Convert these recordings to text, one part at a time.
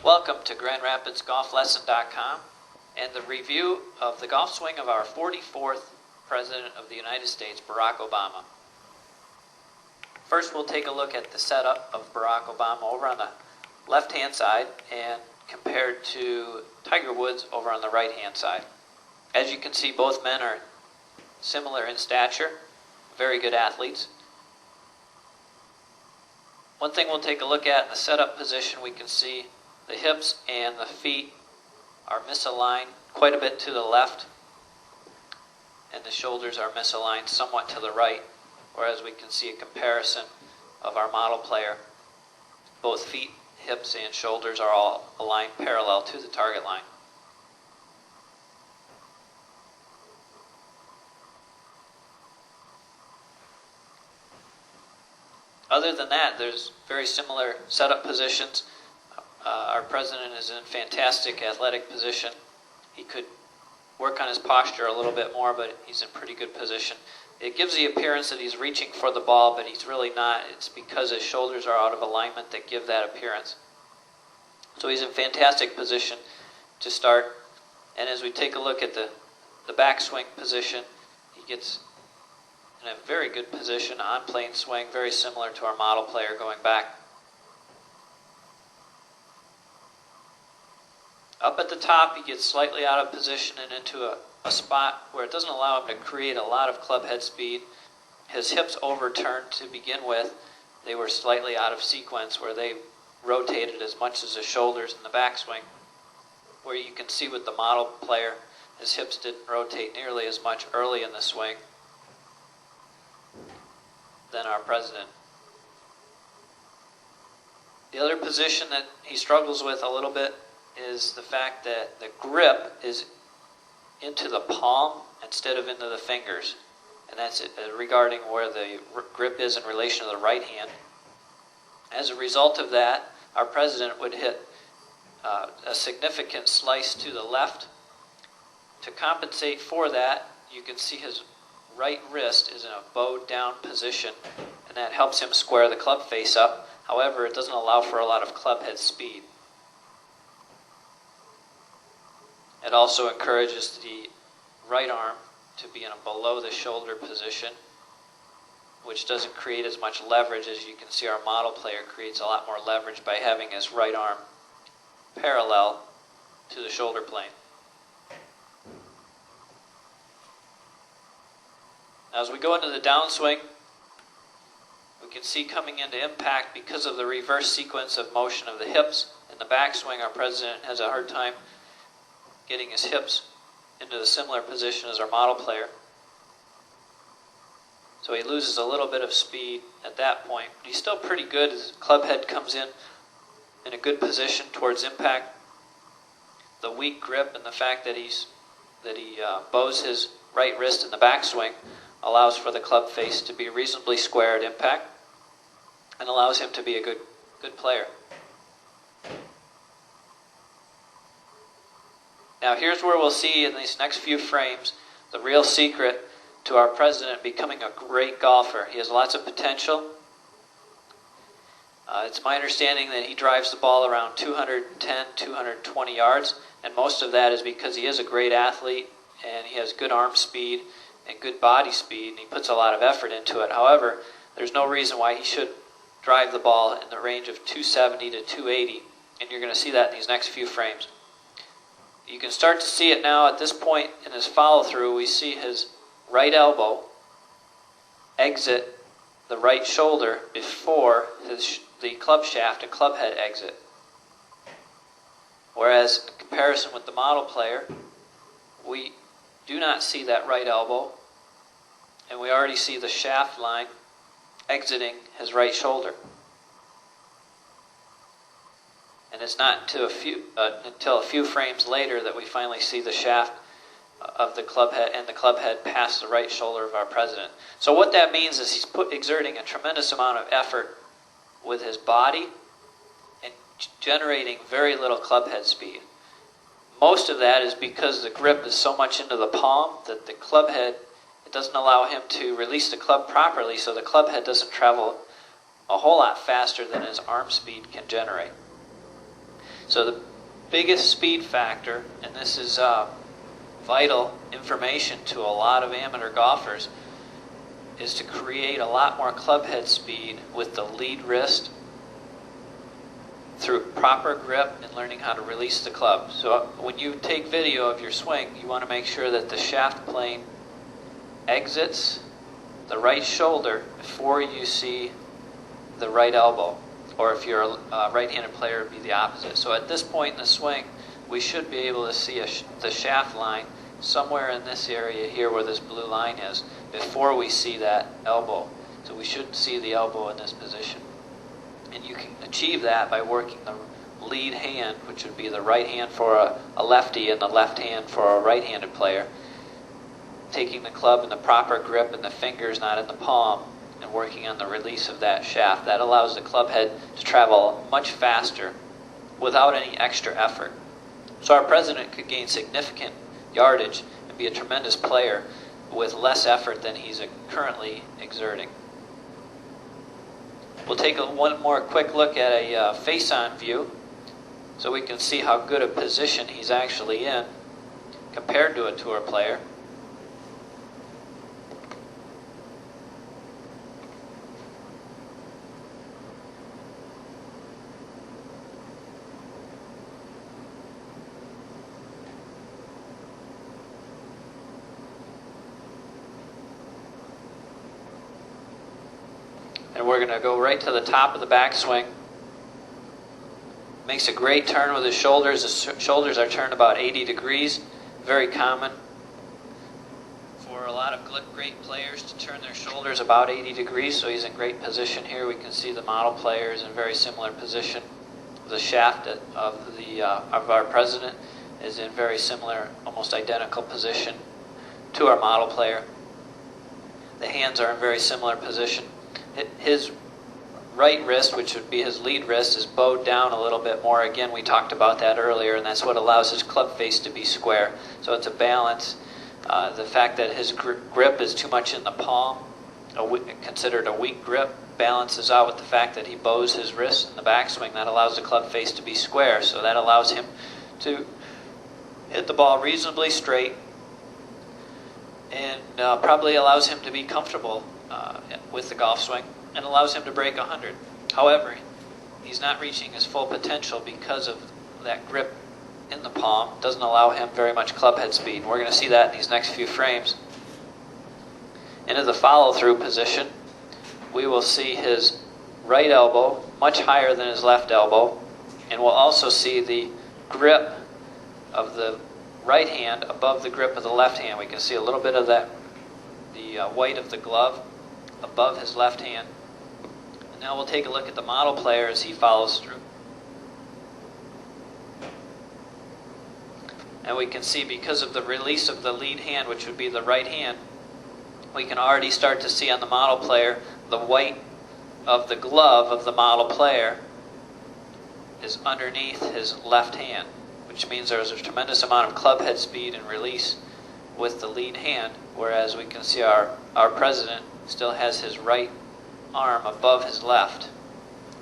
Welcome to GrandRapidsGolfLesson.com and the review of the golf swing of our 44th President of the United States, Barack Obama. First, we'll take a look at the setup of Barack Obama over on the left-hand side and compared to Tiger Woods over on the right-hand side. As you can see, both men are similar in stature, very good athletes. One thing we'll take a look at in the setup position, we can see the hips and the feet are misaligned quite a bit to the left, and the shoulders are misaligned somewhat to the right, whereas we can see a comparison of our model player. Both feet, hips, and shoulders are all aligned parallel to the target line. Other than that, there's very similar setup positions. Our president is in fantastic athletic position. He could work on his posture a little bit more, but he's in pretty good position. It gives the appearance that he's reaching for the ball, but he's really not. It's because his shoulders are out of alignment that give that appearance. So he's in fantastic position to start. And as we take a look at the backswing position, he gets in a very good position on plane swing, very similar to our model player going back. Up at the top, he gets slightly out of position and into a spot where it doesn't allow him to create a lot of club head speed. His hips overturned to begin with. They were slightly out of sequence where they rotated as much as his shoulders in the backswing. Where you can see with the model player, his hips didn't rotate nearly as much early in the swing than our president. The other position that he struggles with a little bit is the fact that the grip is into the palm instead of into the fingers. And that's regarding where the grip is in relation to the right hand. As a result of that, our president would hit a significant slice to the left. To compensate for that, you can see his right wrist is in a bowed down position, and that helps him square the club face up. However, it doesn't allow for a lot of club head speed. It also encourages the right arm to be in a below the shoulder position, which doesn't create as much leverage. As you can see, our model player creates a lot more leverage by having his right arm parallel to the shoulder plane. Now, as we go into the downswing, we can see coming into impact, because of the reverse sequence of motion of the hips in the backswing, our president has a hard time getting his hips into the similar position as our model player. So he loses a little bit of speed at that point. But he's still pretty good as his club head comes in a good position towards impact. The weak grip and the fact that he bows his right wrist in the backswing allows for the club face to be reasonably square at impact and allows him to be a good player. Now here's where we'll see in these next few frames the real secret to our president becoming a great golfer. He has lots of potential. It's my understanding that he drives the ball around 210, 220 yards, and most of that is because he is a great athlete and he has good arm speed and good body speed, and he puts a lot of effort into it. However, there's no reason why he should drive the ball in the range of 270 to 280, and you're going to see that in these next few frames. You can start to see it now at this point in his follow-through. We see his right elbow exit the right shoulder before the club shaft and club head exit. Whereas in comparison with the model player, we do not see that right elbow, and we already see the shaft line exiting his right shoulder. And it's not until a few frames later that we finally see the shaft of the club head and the club head past the right shoulder of our president. So what that means is he's exerting a tremendous amount of effort with his body and generating very little club head speed. Most of that is because the grip is so much into the palm that the club head, it doesn't allow him to release the club properly, so the club head doesn't travel a whole lot faster than his arm speed can generate. So the biggest speed factor, and this is vital information to a lot of amateur golfers, is to create a lot more club head speed with the lead wrist through proper grip and learning how to release the club. So when you take video of your swing, you want to make sure that the shaft plane exits the right shoulder before you see the right elbow. Or if you're a right-handed player, it would be the opposite. So at this point in the swing, we should be able to see the shaft line somewhere in this area here where this blue line is before we see that elbow. So we shouldn't see the elbow in this position. And you can achieve that by working the lead hand, which would be the right hand for a lefty and the left hand for a right-handed player. Taking the club in the proper grip and the fingers not in the palm, and working on the release of that shaft. That allows the club head to travel much faster without any extra effort. So our president could gain significant yardage and be a tremendous player with less effort than he's currently exerting. We'll take one more quick look at a face-on view so we can see how good a position he's actually in compared to a tour player. And we're going to go right to the top of the backswing. Makes a great turn with his shoulders. The shoulders are turned about 80 degrees. Very common for a lot of great players to turn their shoulders about 80 degrees. So he's in great position here. We can see the model players in very similar position. The shaft of our president is in very similar, almost identical position to our model player. The hands are in very similar position. His right wrist, which would be his lead wrist, is bowed down a little bit more. Again, we talked about that earlier, and that's what allows his club face to be square. So it's a balance. The fact that his grip is too much in the palm, considered a weak grip, balances out with the fact that he bows his wrist in the backswing. That allows the club face to be square. So that allows him to hit the ball reasonably straight and probably allows him to be comfortable with the golf swing and allows him to break 100. However, he's not reaching his full potential because of that grip in the palm. Doesn't allow him very much club head speed. We're going to see that in these next few frames. Into the follow-through position, we will see his right elbow much higher than his left elbow, and we'll also see the grip of the right hand above the grip of the left hand. We can see a little bit of that, the white of the glove above his left hand. And now we'll take a look at the model player as he follows through. And we can see, because of the release of the lead hand, which would be the right hand, we can already start to see on the model player the white of the glove of the model player is underneath his left hand, which means there's a tremendous amount of club head speed and release with the lead hand, whereas we can see our president still has his right arm above his left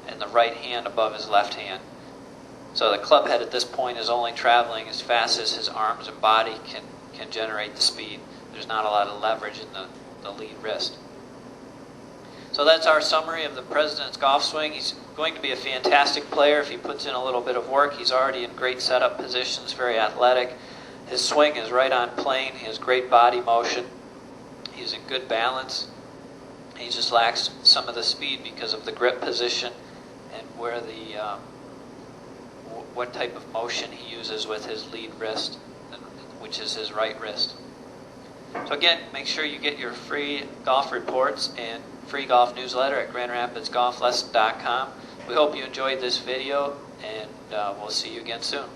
and the right hand above his left hand. So the club head at this point is only traveling as fast as his arms and body can generate the speed. There's not a lot of leverage in the lead wrist. So that's our summary of the president's golf swing. He's going to be a fantastic player if he puts in a little bit of work. He's already in great setup positions, very athletic. His swing is right on plane. He has great body motion. He's in good balance. He just lacks some of the speed because of the grip position and where what type of motion he uses with his lead wrist, which is his right wrist. So again, make sure you get your free golf reports and free golf newsletter at GrandRapidsGolfLesson.com. We hope you enjoyed this video, and we'll see you again soon.